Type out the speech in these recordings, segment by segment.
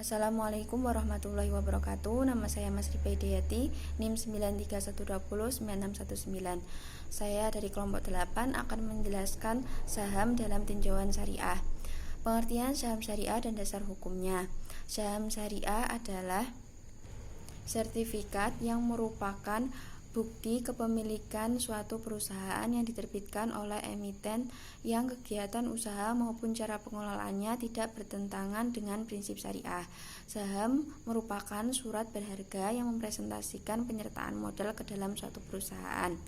Assalamualaikum warahmatullahi wabarakatuh. Nama saya Mas Ripa Hidayati, NIM 93120619. Saya dari kelompok 8 akan menjelaskan saham dalam tinjauan syariah. Pengertian saham syariah dan dasar hukumnya. Saham syariah adalah sertifikat yang merupakan bukti kepemilikan suatu perusahaan yang diterbitkan oleh emiten yang kegiatan usaha maupun cara pengelolaannya tidak bertentangan dengan prinsip syariah. Saham merupakan surat berharga yang mempresentasikan penyertaan modal ke dalam suatu perusahaan.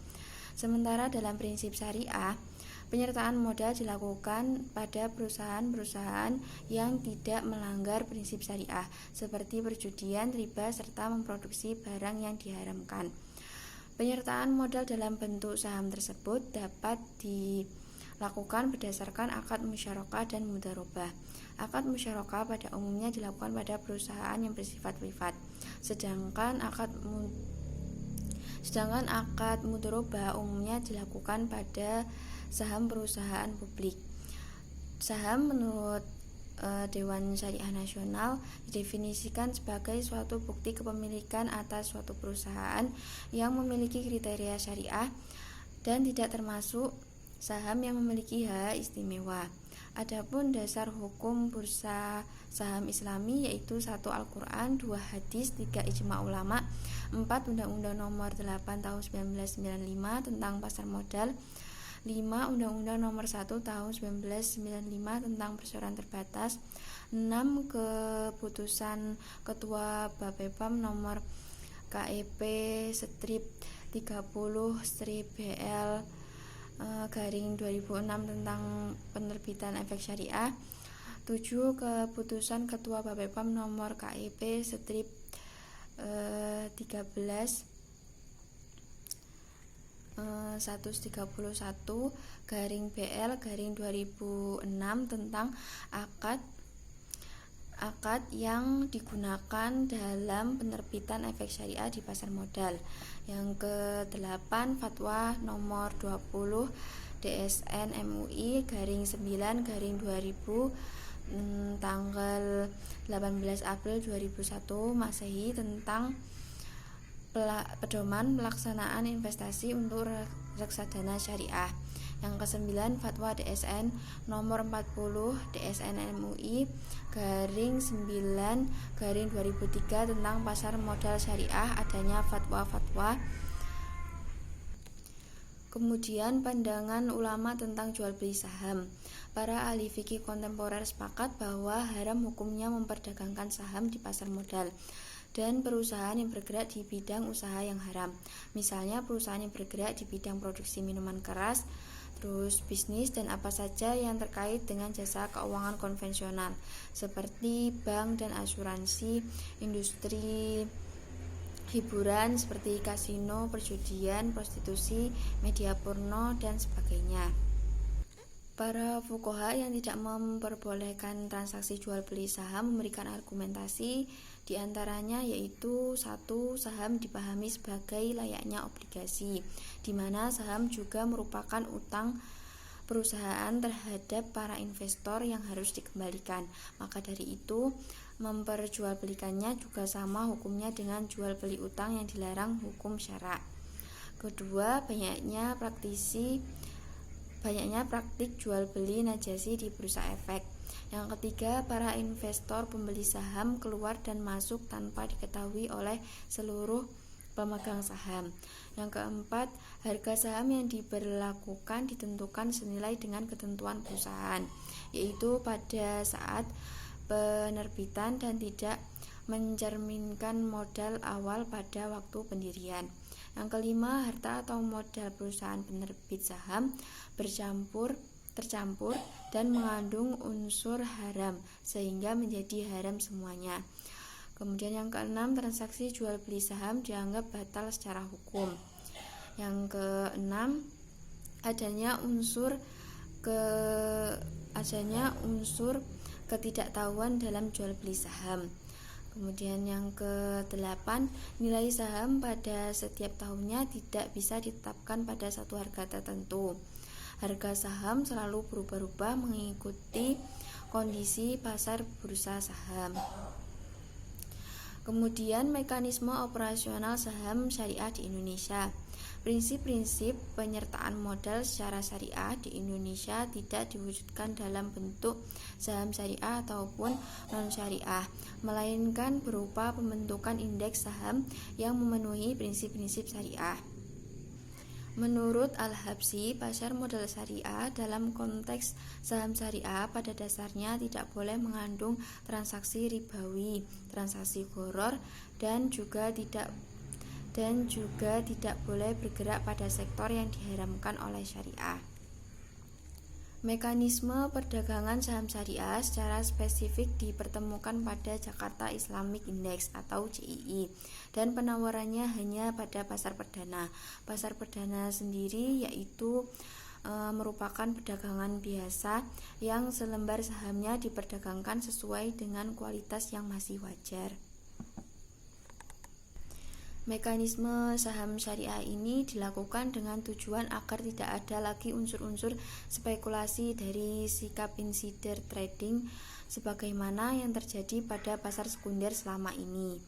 Sementara dalam prinsip syariah, penyertaan modal dilakukan pada perusahaan-perusahaan yang tidak melanggar prinsip syariah, seperti perjudian, riba, serta memproduksi barang yang diharamkan. Penyertaan modal dalam bentuk saham tersebut dapat dilakukan berdasarkan akad musyarakah dan mudharabah. Akad musyarakah pada umumnya dilakukan pada perusahaan yang bersifat privat, sedangkan akad mudharabah umumnya dilakukan pada saham perusahaan publik. Saham menurut Dewan Syariah Nasional didefinisikan sebagai suatu bukti kepemilikan atas suatu perusahaan yang memiliki kriteria syariah dan tidak termasuk saham yang memiliki hak istimewa. Adapun dasar hukum bursa saham Islami yaitu 1 Al-Quran, 2 hadis, 3 ijma ulama, 4 Undang-Undang Nomor 8 Tahun 1995 tentang pasar modal, 5 Undang-Undang Nomor 1 Tahun 1995 tentang perseroan terbatas, 6 Keputusan Ketua Bapepam Nomor KEP/30/BL garing 2006 tentang penerbitan efek syariah, 7 Keputusan Ketua Bapepam Nomor KEP/13 131 garing BL garing 2006 tentang akad yang digunakan dalam penerbitan efek syariah di pasar modal. Yang ke-8 Fatwa Nomor 20 DSN MUI garing 9 garing 2000 tanggal 18 April 2001 Masehi tentang pedoman pelaksanaan investasi untuk reksadana syariah. Yang ke-9 Fatwa DSN Nomor 40 DSN MUI garing 9 garing 2003 tentang pasar modal syariah, adanya fatwa-fatwa. Kemudian pandangan ulama tentang jual beli saham. Para ahli fikih kontemporer sepakat bahwa haram hukumnya memperdagangkan saham di pasar modal dan perusahaan yang bergerak di bidang usaha yang haram. Misalnya perusahaan yang bergerak di bidang produksi minuman keras, terus bisnis dan apa saja yang terkait dengan jasa keuangan konvensional seperti bank dan asuransi, industri hiburan seperti kasino, perjudian, prostitusi, media porno dan sebagainya. Para fuqaha yang tidak memperbolehkan transaksi jual beli saham memberikan argumentasi di antaranya yaitu 1. Saham dipahami sebagai layaknya obligasi, di mana saham juga merupakan utang perusahaan terhadap para investor yang harus dikembalikan. Maka dari itu, memperjualbelikannya juga sama hukumnya dengan jual beli utang yang dilarang hukum syara'. Kedua, banyaknya praktik jual beli najasi di bursa efek. Yang ketiga, para investor pembeli saham keluar dan masuk tanpa diketahui oleh seluruh pemegang saham. Yang keempat, harga saham yang diberlakukan ditentukan senilai dengan ketentuan perusahaan, yaitu pada saat penerbitan dan tidak mencerminkan modal awal pada waktu pendirian. Yang kelima, harta atau modal perusahaan penerbit saham tercampur dan mengandung unsur haram sehingga menjadi haram semuanya. Kemudian yang keenam, transaksi jual beli saham dianggap batal secara hukum. Yang keenam, adanya unsur ketidaktahuan dalam jual beli saham. Kemudian yang ke-8, nilai saham pada setiap tahunnya tidak bisa ditetapkan pada satu harga tertentu. Harga saham selalu berubah-ubah mengikuti kondisi pasar bursa saham. Kemudian mekanisme operasional saham syariah di Indonesia. Prinsip-prinsip penyertaan modal secara syariah di Indonesia tidak diwujudkan dalam bentuk saham syariah ataupun non-syariah, melainkan berupa pembentukan indeks saham yang memenuhi prinsip-prinsip syariah. Menurut Al-Habsyi, pasar modal syariah dalam konteks saham syariah pada dasarnya tidak boleh mengandung transaksi ribawi, transaksi gharar, dan juga tidak boleh bergerak pada sektor yang diharamkan oleh syariah. Mekanisme perdagangan saham syariah secara spesifik dipertemukan pada Jakarta Islamic Index atau JII, dan penawarannya hanya pada pasar perdana. Pasar perdana sendiri yaitu merupakan perdagangan biasa yang selembar sahamnya diperdagangkan sesuai dengan kualitas yang masih wajar. Mekanisme saham syariah ini dilakukan dengan tujuan agar tidak ada lagi unsur-unsur spekulasi dari sikap insider trading sebagaimana yang terjadi pada pasar sekunder selama ini.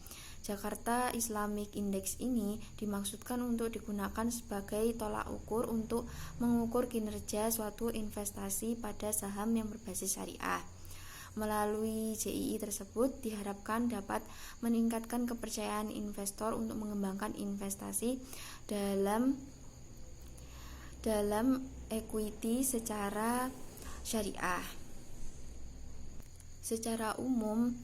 Jakarta Islamic Index ini dimaksudkan untuk digunakan sebagai tolak ukur untuk mengukur kinerja suatu investasi pada saham yang berbasis syariah. Melalui JII tersebut diharapkan dapat meningkatkan kepercayaan investor untuk mengembangkan investasi dalam equity secara syariah. Secara umum,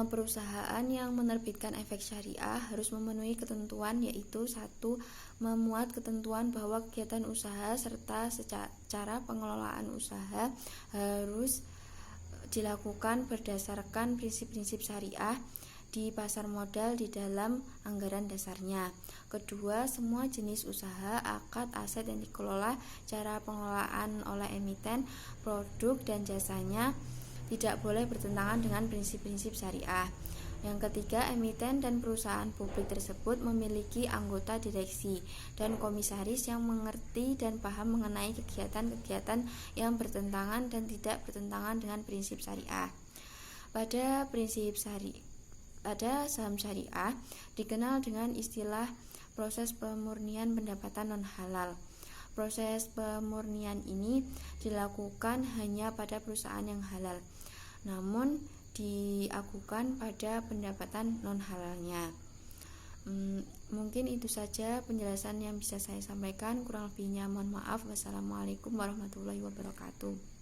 perusahaan yang menerbitkan efek syariah harus memenuhi ketentuan, yaitu 1. Memuat ketentuan bahwa kegiatan usaha serta cara pengelolaan usaha harus dilakukan berdasarkan prinsip-prinsip syariah di pasar modal di dalam anggaran dasarnya. Kedua, semua jenis usaha, akad, aset yang dikelola, cara pengelolaan oleh emiten, produk dan jasanya tidak boleh bertentangan dengan prinsip-prinsip syariah. Yang ketiga, emiten dan perusahaan publik tersebut memiliki anggota direksi dan komisaris yang mengerti dan paham mengenai kegiatan-kegiatan yang bertentangan dan tidak bertentangan dengan prinsip syariah. Pada saham syariah dikenal dengan istilah proses pemurnian pendapatan non-halal. Proses pemurnian ini dilakukan hanya pada perusahaan yang halal, namun diakukan pada pendapatan non-halalnya. Mungkin itu saja penjelasan yang bisa saya sampaikan. Kurang lebihnya mohon maaf. Wassalamualaikum warahmatullahi wabarakatuh.